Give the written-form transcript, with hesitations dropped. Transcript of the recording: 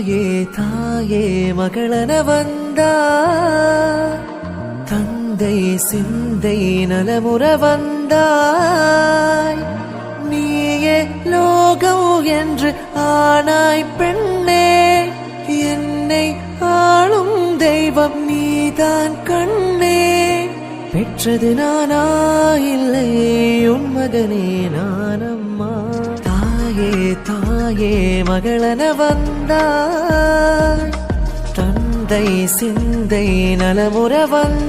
தாயே தாயே மகளன வந்தா தந்தை சிந்தை நலமுற வந்தாய் நீயே லோகம் என்று ஆனாய் பெண்ணே என்னை ஆளும் தெய்வம் நீதான் கண்ணே பெற்றது நானா இல்லை உன் மகனே நானம்மா தாயே தாயே மகளன வந்தாய் தந்தை சிந்தை நலமுற வந்தாய்